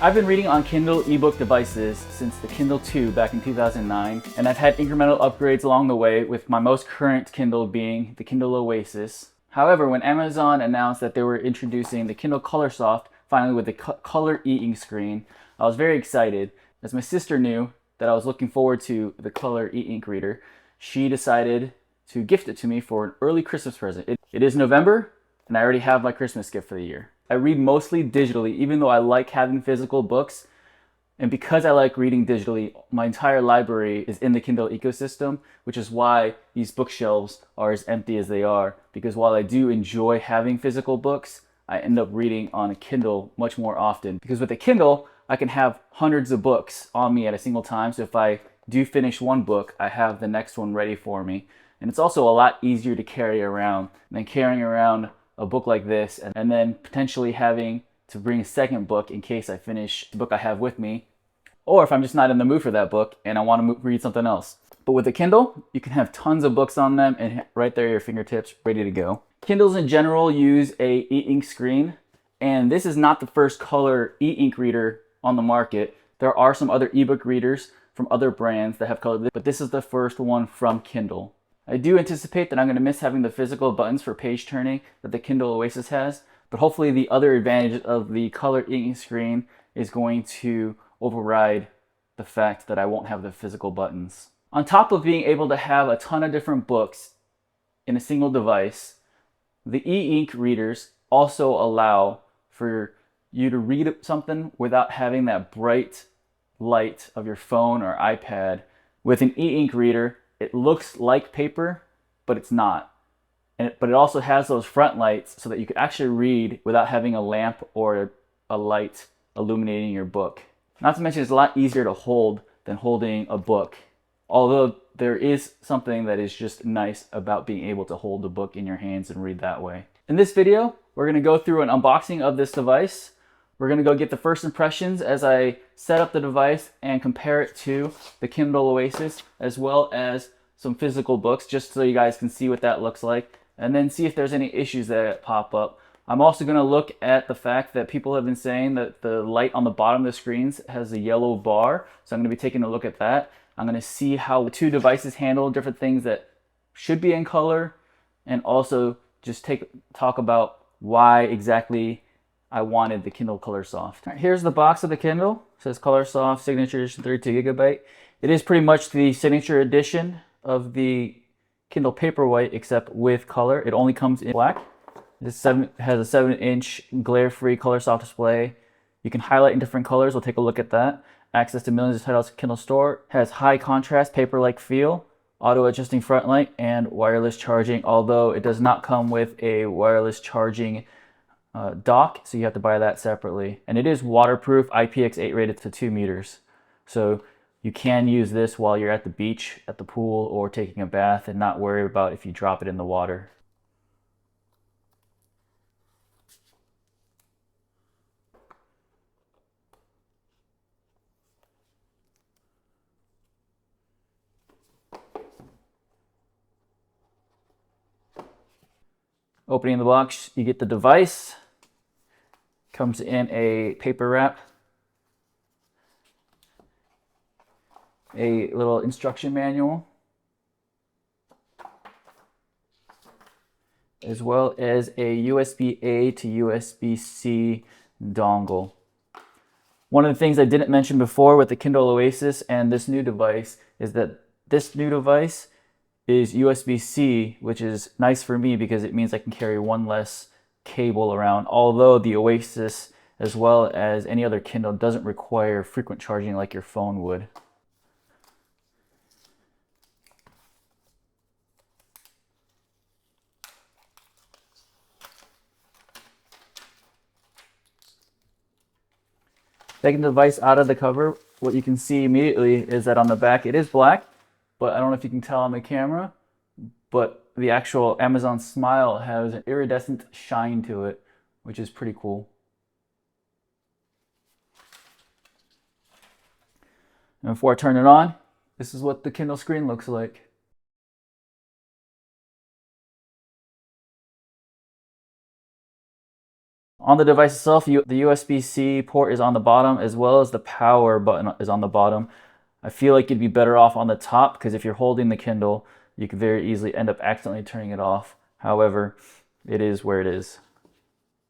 I've been reading on Kindle ebook devices since the Kindle 2 back in 2009, and I've had incremental upgrades along the way, with my most current Kindle being the Kindle Oasis. However, when Amazon announced that they were introducing the Kindle Colorsoft, finally with the color e-ink screen, I was very excited. As my sister knew that I was looking forward to the color e-ink reader, she decided to gift it to me for an early Christmas present. It is November, and I already have my Christmas gift for the year. I read mostly digitally, even though I like having physical books. And because I like reading digitally, my entire library is in the Kindle ecosystem, which is why these bookshelves are as empty as they are. Because while I do enjoy having physical books, I end up reading on a Kindle much more often. Because with a Kindle, I can have hundreds of books on me at a single time. So if I do finish one book, I have the next one ready for me. And it's also a lot easier to carry around than carrying around a book like this and then potentially having to bring a second book in case I finish the book I have with me, or if I'm just not in the mood for that book and I want to read something else. But with a Kindle, you can have tons of books on them and right there at your fingertips, ready to go. Kindles in general use a e-ink screen, and this is not the first color e-ink reader on the market. There are some other ebook readers from other brands that have color, but this is the first one from Kindle. I do anticipate that I'm going to miss having the physical buttons for page turning that the Kindle Oasis has, but hopefully the other advantage of the color e-ink screen is going to override the fact that I won't have the physical buttons. On top of being able to have a ton of different books in a single device, the e-ink readers also allow for you to read something without having that bright light of your phone or iPad. With an e-ink reader, it looks like paper, but it's not. But it also has those front lights so that you can actually read without having a lamp or a light illuminating your book. Not to mention, it's a lot easier to hold than holding a book. Although there is something that is just nice about being able to hold a book in your hands and read that way. In this video, we're going to go through an unboxing of this device. We're going to go get the first impressions as I set up the device and compare it to the Kindle Oasis, as well as some physical books, just so you guys can see what that looks like, and then see if there's any issues that pop up. I'm also going to look at the fact that people have been saying that the light on the bottom of the screens has a yellow bar, so I'm going to be taking a look at that. I'm going to see how the two devices handle different things that should be in color, and also just talk about why exactly I wanted the Kindle Colorsoft. Right, here's the box of the Kindle. It says Colorsoft Signature Edition 32GB. It is pretty much the signature edition of the Kindle Paperwhite, except with color. It only comes in black. It has a 7-inch glare-free Colorsoft display. You can highlight in different colors. We'll take a look at that. Access to millions of titles Kindle Store. Has high contrast, paper-like feel, auto-adjusting front light, and wireless charging, although it does not come with a wireless charging dock, so you have to buy that separately. And it is waterproof, IPX8 rated to 2 meters. So you can use this while you're at the beach, at the pool, or taking a bath and not worry about if you drop it in the water. Opening the box, you get the device. Comes in a paper wrap, a little instruction manual, as well as a USB-A to USB-C dongle. One of the things I didn't mention before with the Kindle Oasis and this new device is that this new device is USB-C, which is nice for me because it means I can carry one less cable around, although the Oasis, as well as any other Kindle, doesn't require frequent charging like your phone would. Taking the device out of the cover, what you can see immediately is that on the back it is black, but I don't know if you can tell on the camera, but the actual Amazon Smile has an iridescent shine to it, which is pretty cool. And before I turn it on, this is what the Kindle screen looks like. On the device itself, the USB-C port is on the bottom, as well as the power button is on the bottom. I feel like you'd be better off on the top, because if you're holding the Kindle, you could very easily end up accidentally turning it off. However, it is where it is.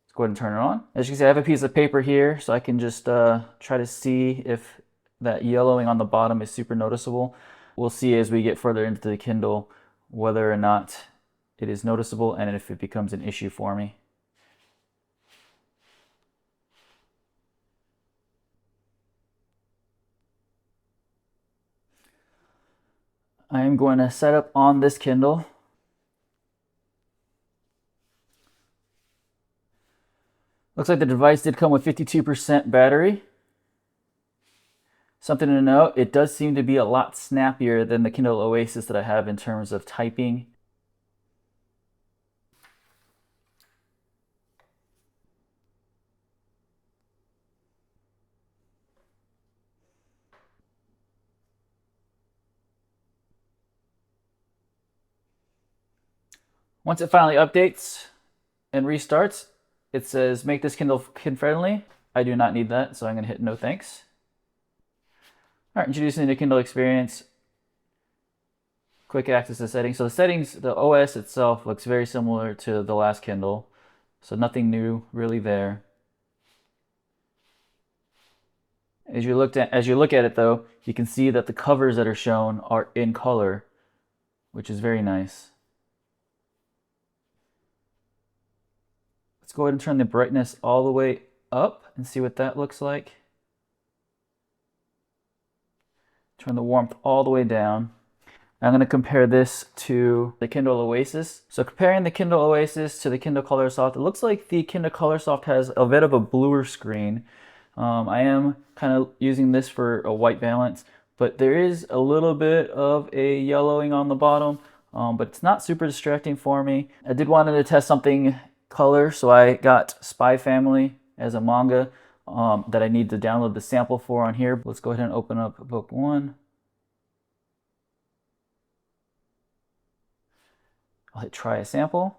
Let's go ahead and turn it on. As you can see, I have a piece of paper here, so I can just try to see if that yellowing on the bottom is super noticeable. We'll see as we get further into the Kindle whether or not it is noticeable and if it becomes an issue for me. I am going to set up on this Kindle. Looks like the device did come with 52% battery. Something to note, it does seem to be a lot snappier than the Kindle Oasis that I have in terms of typing. Once it finally updates and restarts, it says make this Kindle kid friendly. I do not need that, so I'm going to hit no thanks. All right, introducing the Kindle experience. Quick access to settings. So the settings, the OS itself looks very similar to the last Kindle, so nothing new really there. As you look at it though, you can see that the covers that are shown are in color, which is very nice. Let's go ahead and turn the brightness all the way up and see what that looks like. Turn the warmth all the way down. I'm going to compare this to the Kindle Oasis. So comparing the Kindle Oasis to the Kindle Colorsoft, it looks like the Kindle Colorsoft has a bit of a bluer screen. I am kind of using this for a white balance, but there is a little bit of a yellowing on the bottom, but it's not super distracting for me. I did want to test something color, so I got Spy Family as a manga that I need to download the sample for on here. Let's go ahead and open up book 1. I'll hit try a sample.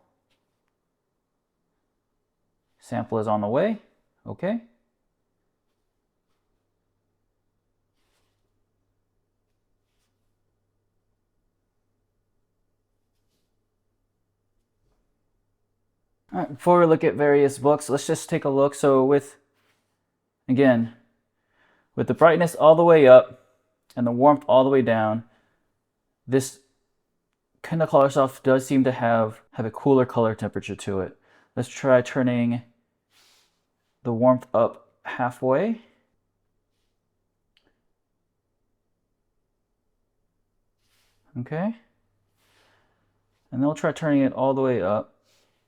Sample is on the way. Okay. All right, before we look at various books, let's just take a look. So again, with the brightness all the way up and the warmth all the way down, this Kindle Colorsoft does seem to have a cooler color temperature to it. Let's try turning the warmth up halfway. Okay. And then we'll try turning it all the way up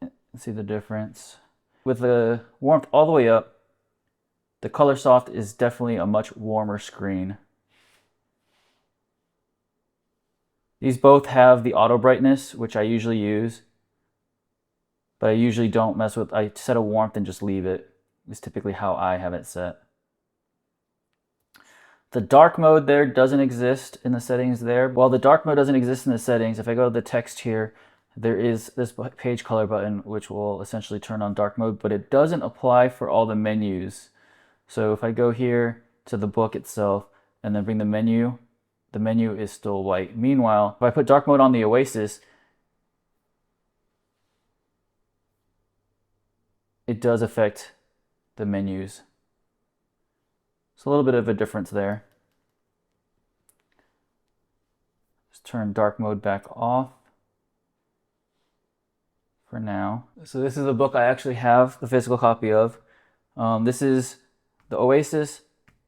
and see the difference. With the warmth all the way up, the Colorsoft is definitely a much warmer screen. These both have the auto brightness, which I usually use, but I usually don't mess with. I set a warmth and just leave it. It's typically how I have it set. The dark mode there doesn't exist in the settings there. While the dark mode doesn't exist in the settings, if I go to the text here, there is this page color button, which will essentially turn on dark mode, but it doesn't apply for all the menus. So if I go here to the book itself and then bring the menu is still white. Meanwhile, if I put dark mode on the Oasis, it does affect the menus. So a little bit of a difference there. Just turn dark mode back off for now. So this is a book I actually have the physical copy of. This is the Oasis.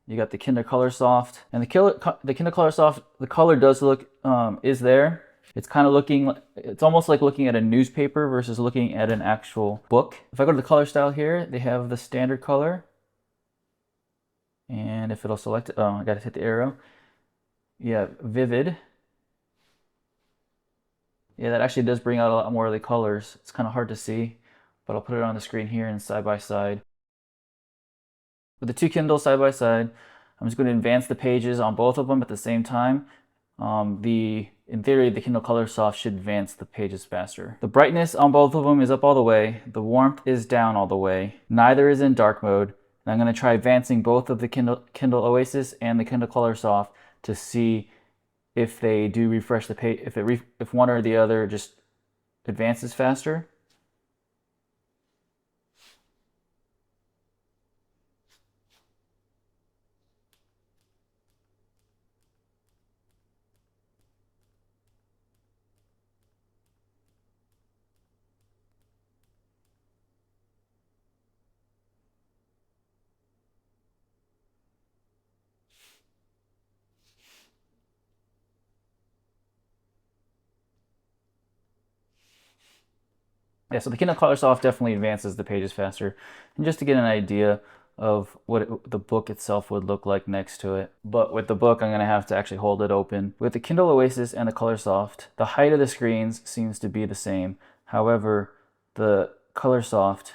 You got the Kindle Colorsoft, and the Kindle Colorsoft, the color does look, is there. It's kind of looking, it's almost like looking at a newspaper versus looking at an actual book. If I go to the color style here, they have the standard color. And if it'll select it, oh, I gotta hit the arrow. Yeah, vivid. Yeah, that actually does bring out a lot more of the colors. It's kind of hard to see, but I'll put it on the screen here and side by side. With the two Kindles side by side, I'm just going to advance the pages on both of them at the same time. The in theory, the Kindle Colorsoft should advance the pages faster. The brightness on both of them is up all the way. The warmth is down all the way. Neither is in dark mode. And I'm going to try advancing both of the Kindle Oasis and the Kindle Colorsoft to see if they do refresh the page, if one or the other just advances faster. Yeah, so the Kindle Colorsoft definitely advances the pages faster. And just to get an idea of what the book itself would look like next to it. But with the book, I'm going to have to actually hold it open. With the Kindle Oasis and the Colorsoft, the height of the screens seems to be the same. However, the Colorsoft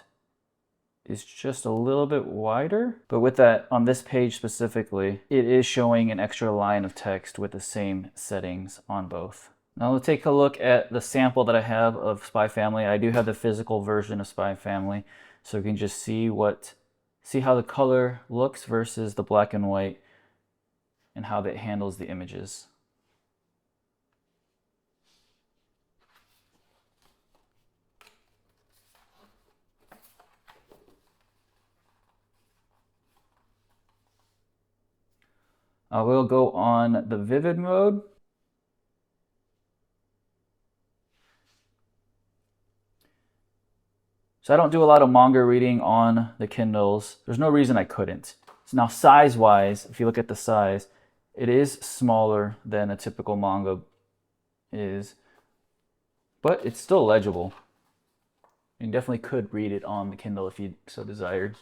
is just a little bit wider. But with that, on this page specifically, it is showing an extra line of text with the same settings on both. Now let's take a look at the sample that I have of Spy Family. I do have the physical version of Spy Family, so you can just see how the color looks versus the black and white and how that handles the images. I will go on the vivid mode. So I don't do a lot of manga reading on the Kindles. There's no reason I couldn't. So now size-wise, if you look at the size, it is smaller than a typical manga is, but it's still legible. You definitely could read it on the Kindle if you so desired.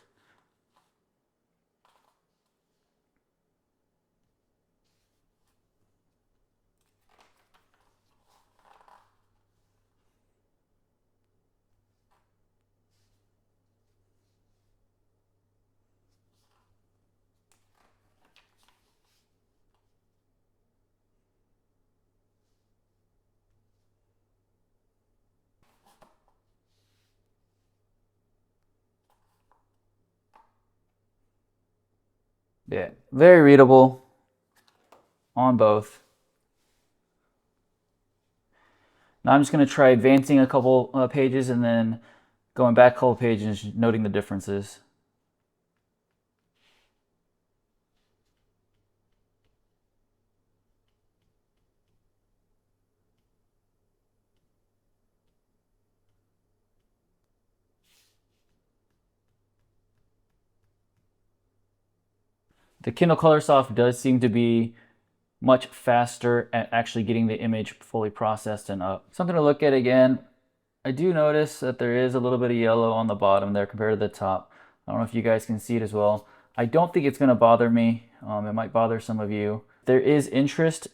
Yeah, very readable on both. Now I'm just going to try advancing a couple pages and then going back a couple pages, noting the differences. The Kindle Colorsoft does seem to be much faster at actually getting the image fully processed and up. Something to look at again, I do notice that there is a little bit of yellow on the bottom there compared to the top. I don't know if you guys can see it as well. I don't think it's going to bother me. It might bother some of you. If there is interest,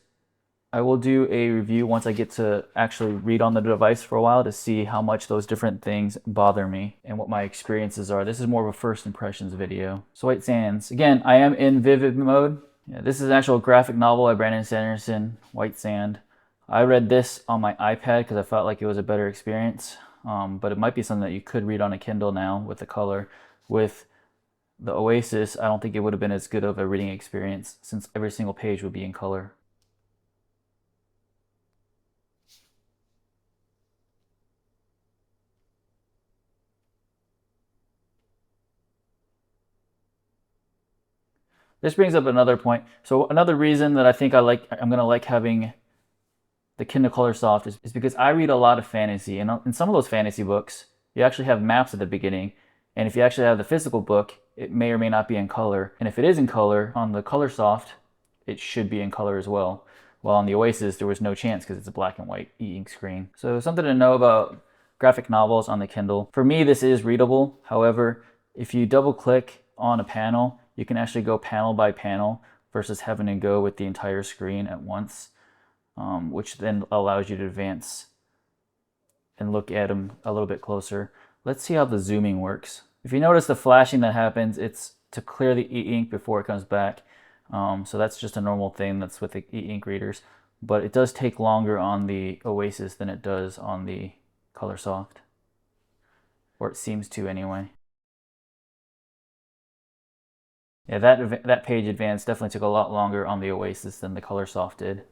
I will do a review once I get to actually read on the device for a while to see how much those different things bother me and what my experiences are. This is more of a first impressions video. So White Sands. Again, I am in vivid mode. Yeah, this is an actual graphic novel by Brandon Sanderson, White Sand. I read this on my iPad because I felt like it was a better experience, but it might be something that you could read on a Kindle now with the color. With the Oasis, I don't think it would have been as good of a reading experience since every single page would be in color. This brings up another point. So another reason that I think I'm going to like having the Kindle Colorsoft is because I read a lot of fantasy. And in some of those fantasy books, you actually have maps at the beginning. And if you actually have the physical book, it may or may not be in color. And if it is in color, on the Colorsoft, it should be in color as well. While on the Oasis, there was no chance because it's a black and white e-ink screen. So something to know about graphic novels on the Kindle. For me, this is readable. However, if you double click on a panel, you can actually go panel by panel versus having to go with the entire screen at once, which then allows you to advance and look at them a little bit closer. Let's see how the zooming works. If you notice the flashing that happens, it's to clear the e-ink before it comes back. So that's just a normal thing that's with the e-ink readers. but it does take longer on the Oasis than it does on the Colorsoft, or it seems to anyway. Yeah, that page advance definitely took a lot longer on the Oasis than the Colorsoft did.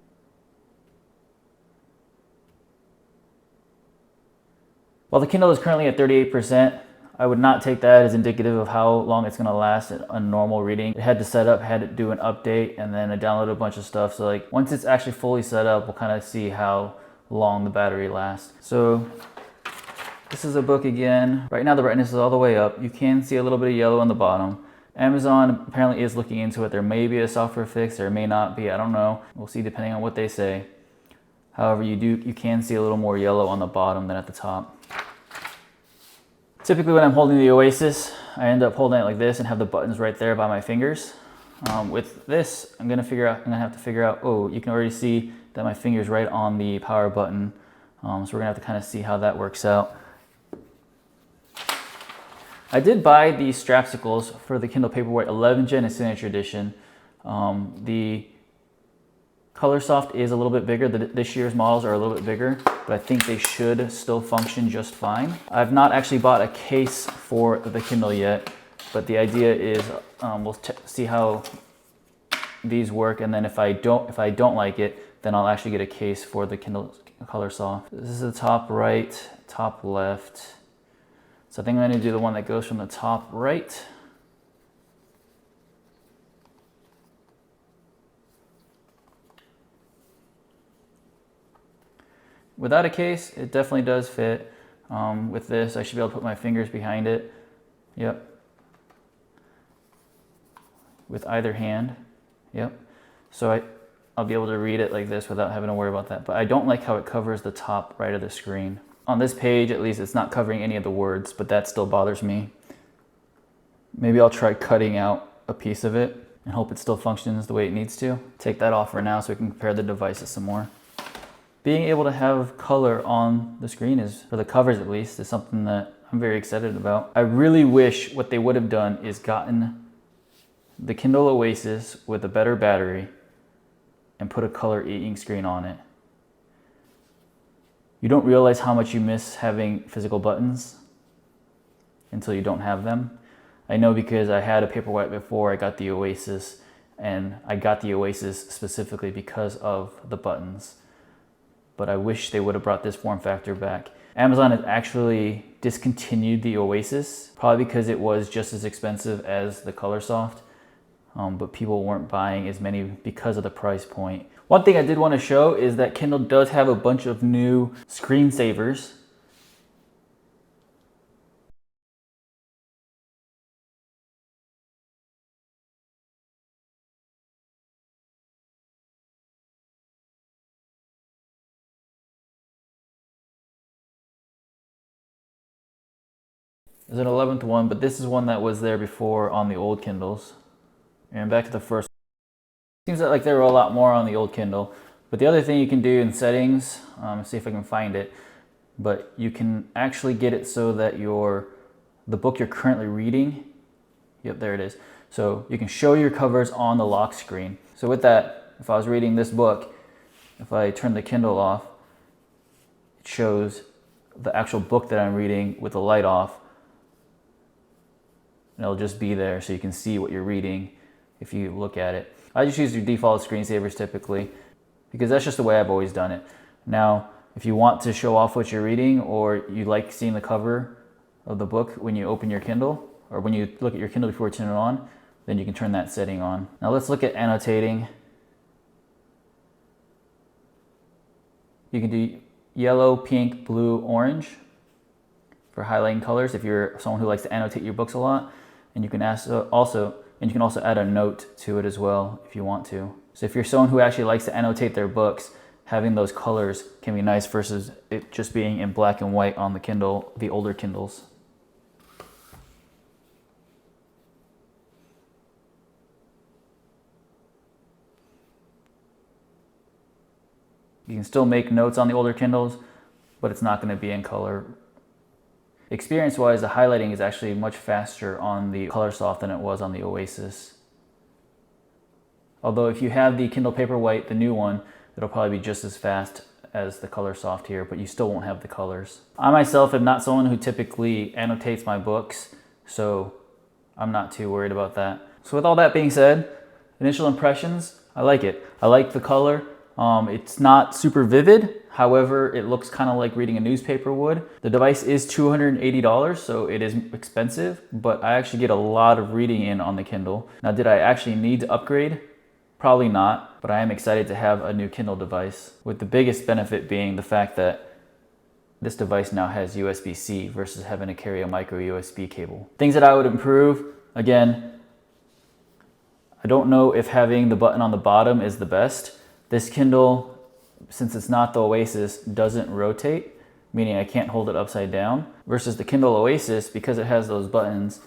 While the Kindle is currently at 38%, I would not take that as indicative of how long it's going to last a normal reading. It had to set up, had to do an update, and then I downloaded a bunch of stuff. So like once it's actually fully set up, we'll kind of see how long the battery lasts. So this is a book again. Right now the brightness is all the way up. You can see a little bit of yellow on the bottom. Amazon apparently is looking into it. There may be a software fix, there may not be, I don't know. We'll see depending on what they say. However, you can see a little more yellow on the bottom than at the top. Typically when I'm holding the Oasis, I end up holding it like this and have the buttons right there by my fingers. With this, I'm gonna have to figure out, oh, you can already see that my finger's right on the power button. So we're gonna have to kind of see how that works out. I did buy the strapsicles for the Kindle Paperwhite 11 Gen and Signature Edition. The Colorsoft is a little bit bigger. This year's models are a little bit bigger, but I think they should still function just fine. I've not actually bought a case for the Kindle yet, but the idea is we'll see how these work, and then if I don't like it, then I'll actually get a case for the Kindle Colorsoft. This is the top right, top left. So I think I'm going to do the one that goes from the top right. Without a case, it definitely does fit. With this, I should be able to put my fingers behind it. Yep. With either hand. Yep. So I'll be able to read it like this without having to worry about that. But I don't like how it covers the top right of the screen. On this page, at least, it's not covering any of the words, but that still bothers me. Maybe I'll try cutting out a piece of it and hope it still functions the way it needs to. Take that off for now so we can compare the devices some more. Being able to have color on the screen is, for the covers at least, is something that I'm very excited about. I really wish what they would have done is gotten the Kindle Oasis with a better battery and put a color e-ink screen on it. You don't realize how much you miss having physical buttons until you don't have them. I know because I had a Paperwhite before I got the Oasis, and I got the Oasis specifically because of the buttons. But I wish they would have brought this form factor back. Amazon has actually discontinued the Oasis, probably because it was just as expensive as the Colorsoft, but people weren't buying as many because of the price point. One thing I did want to show is that Kindle does have a bunch of new screensavers. There's an 11th one, but this is one that was there before on the old Kindles. And back to the first. Seems like there were a lot more on the old Kindle. But the other thing you can do in settings, see if I can find it, but you can actually get it so that the book you're currently reading, yep, there it is. So you can show your covers on the lock screen. So with that, if I was reading this book, if I turn the Kindle off, it shows the actual book that I'm reading with the light off. And it'll just be there so you can see what you're reading if you look at it. I just use your default screensavers typically because that's just the way I've always done it. Now, if you want to show off what you're reading or you like seeing the cover of the book when you open your Kindle or when you look at your Kindle before you turn it on, then you can turn that setting on. Now let's look at annotating. You can do yellow, pink, blue, orange for highlighting colors if you're someone who likes to annotate your books a lot. And you can also add a note to it as well if you want to. So if you're someone who actually likes to annotate their books, having those colors can be nice versus it just being in black and white on the Kindle, the older Kindles. You can still make notes on the older Kindles, but it's not going to be in color. Experience-wise, the highlighting is actually much faster on the Colorsoft than it was on the Oasis. Although if you have the Kindle Paperwhite, the new one, It'll probably be just as fast as the Colorsoft here, but you still won't have the colors. I myself am not someone who typically annotates my books, so I'm not too worried about that. So with all that being said, initial impressions, I like it. I like the color. It's not super vivid. However, it looks kind of like reading a newspaper would. The device is $280, so it is expensive, but I actually get a lot of reading in on the Kindle. Now, did I actually need to upgrade? Probably not, but I am excited to have a new Kindle device, with the biggest benefit being the fact that this device now has USB-C versus having to carry a micro USB cable. Things that I would improve, again, I don't know if having the button on the bottom is the best. This Kindle, since it's not the Oasis, doesn't rotate, meaning I can't hold it upside down, versus the Kindle Oasis, because it has those buttons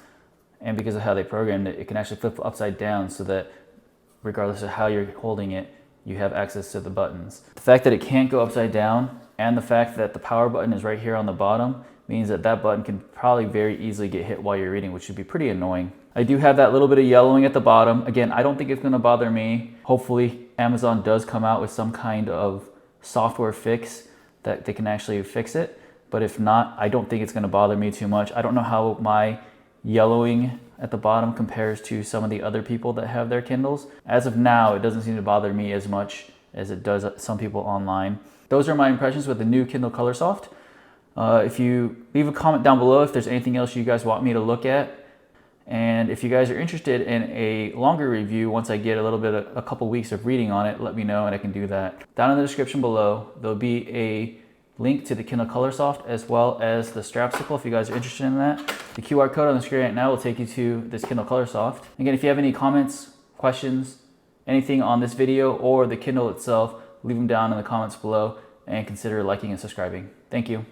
and because of how they programmed it, it can actually flip upside down so that regardless of how you're holding it, you have access to the buttons. The fact that it can't go upside down and the fact that the power button is right here on the bottom means that that button can probably very easily get hit while you're reading, which would be pretty annoying. I do have that little bit of yellowing at the bottom. Again, I don't think it's gonna bother me. Hopefully Amazon does come out with some kind of software fix that they can actually fix it. But if not, I don't think it's gonna bother me too much. I don't know how my yellowing at the bottom compares to some of the other people that have their Kindles. As of now, it doesn't seem to bother me as much as it does some people online. Those are my impressions with the new Kindle Colorsoft. If you leave a comment down below if there's anything else you guys want me to look at. And if you guys are interested in a longer review, once I get a couple weeks of reading on it, let me know and I can do that. Down in the description below, there'll be a link to the Kindle Colorsoft as well as the Strapsicle if you guys are interested in that. The QR code on the screen right now will take you to this Kindle Colorsoft. Again, if you have any comments, questions, anything on this video or the Kindle itself, leave them down in the comments below and consider liking and subscribing. Thank you.